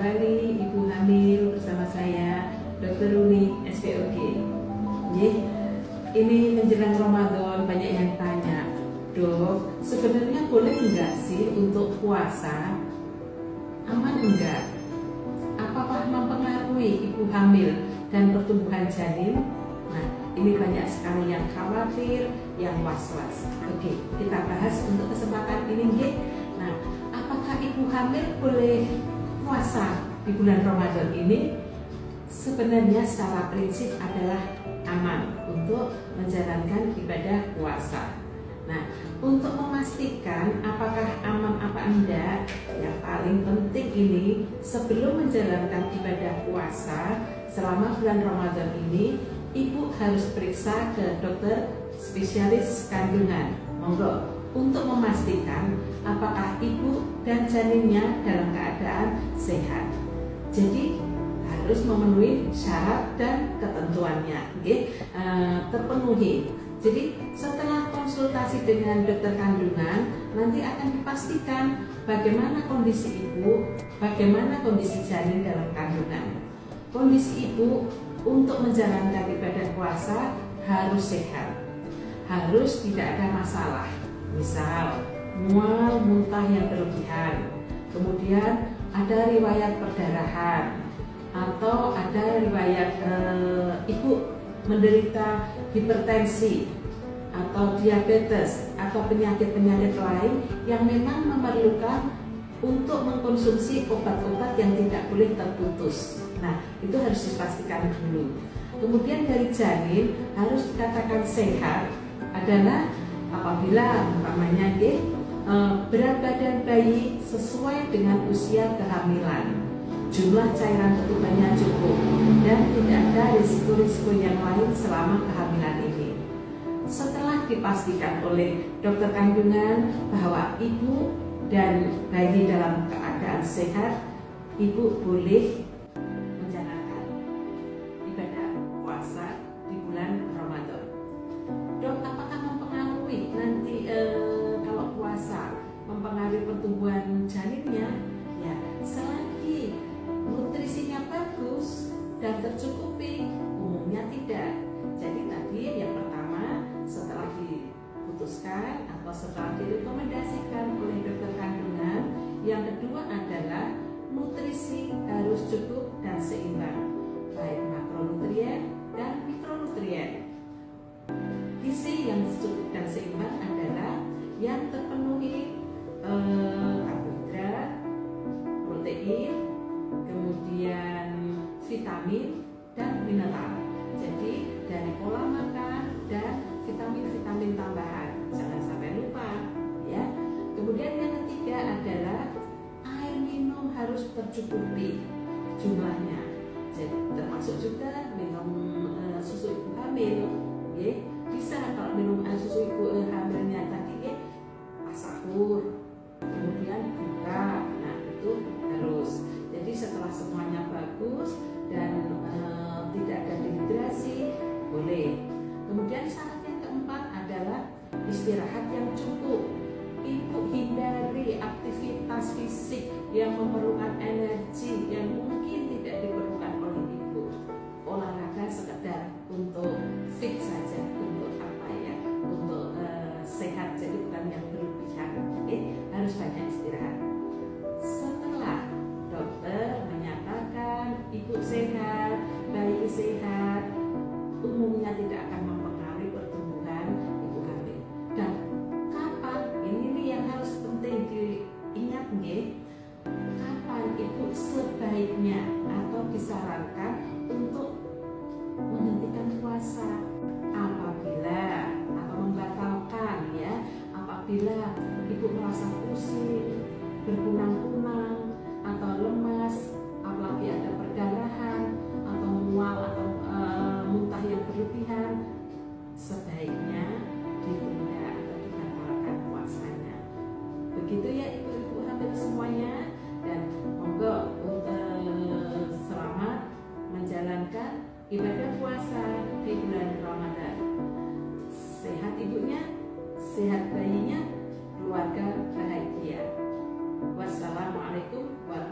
kembali Ibu Hamil bersama saya Dr. Runi SPOG. Ini menjelang Ramadan banyak yang tanya, Dok, sebenarnya boleh enggak sih untuk puasa? Aman enggak? Apakah mempengaruhi ibu hamil dan pertumbuhan janin? Nah, ini banyak sekali yang khawatir, yang was-was. Oke, kita bahas untuk kesempatan ini. Nah, apakah ibu hamil boleh puasa di bulan Ramadan ini? Sebenarnya secara prinsip adalah aman untuk menjalankan ibadah puasa. Nah, untuk memastikan apakah aman apa enggak, yang paling penting ini sebelum menjalankan ibadah puasa selama bulan Ramadan ini, ibu harus periksa ke dokter spesialis kandungan. Monggo, untuk memastikan apakah ibu dan janinnya dalam keadaan sehat. Jadi harus memenuhi syarat dan ketentuannya, terpenuhi. Jadi setelah konsultasi dengan dokter kandungan, nanti akan dipastikan bagaimana kondisi ibu, bagaimana kondisi janin dalam kandungan. Kondisi ibu untuk menjalankan ibadah puasa harus sehat, harus tidak ada masalah. Misal mual, muntah yang berlebihan, kemudian ada riwayat perdarahan, atau ada riwayat ibu menderita hipertensi atau diabetes atau penyakit-penyakit lain yang memang memerlukan untuk mengkonsumsi obat-obat yang tidak boleh terputus. Nah, itu harus dipastikan dulu. Kemudian dari janin harus dikatakan sehat adalah apabila umpamanya berat badan bayi sesuai dengan usia kehamilan, jumlah cairan ketubannya cukup, dan tidak ada risiko-risiko yang lain selama kehamilan ini. Setelah dipastikan oleh dokter kandungan bahwa ibu dan bayi dalam keadaan sehat, ibu boleh menjalankan ibadah puasa di bulan Ramadan. Dok, apakah mempengaruhi nanti kalau puasa mempengaruhi pertumbuhan janinnya? Ya, selagi nutrisinya bagus dan tercukupi, umumnya tidak. Jadi tadi yang pertama, setelah diputuskan atau setelah direkomendasikan oleh dokter kandungan, yang kedua adalah nutrisi harus cukup dan seimbang, baik makronutrien dan mikronutrien. Gizi yang cukup dan seimbang adalah yang terpenuhi karbohidrat, protein, kemudian vitamin dan mineral. Jadi dari pola makan dan vitamin-vitamin tambahan, jangan sampai lupa ya. Kemudian yang ketiga adalah air minum harus tercukupi jumlahnya. Jadi termasuk juga minum susu ibu hamil, ya. Bisa kalau minum susu ibu hamilnya tadi pas sahur, kemudian buka. Nah, itu harus. Jadi setelah semuanya bagus dan tidak ada dehidrasi, boleh. Kemudian syarat yang keempat adalah istirahat yang cukup. Ibu hindari aktivitas fisik yang memerlukan energi yang mungkin tidak diperlukan oleh ibu. Olahraga sekedar untuk fit saja, untuk apa ya, untuk sehat, jadi bukan yang berlebihan. Harus banyak istirahat. Setelah dokter menyatakan ibu sehat, bayi sehat, umumnya tidak akan mempengaruhi pertumbuhan ibu hamil. Dan kapan, ini nih yang harus penting diingat, kapan ibu sebaiknya atau disarankan untuk menghentikan puasa? Apabila atau membatalkan ya, apabila ibu merasa pusing, berkunang-kunang atau lemas, apalagi ada perdarahan atau mual atau muntah yang berlebihan, sebaiknya ditunda atau dibatalkan puasanya. Begitu ya ibu-ibu hamil semuanya, dan monggo selamat menjalankan ibadah puasa di bulan Ramadan. Sehat ibunya, sehat bayinya, keluarga bahagia. Wassalamualaikum warahmatullahi wabarakatuh.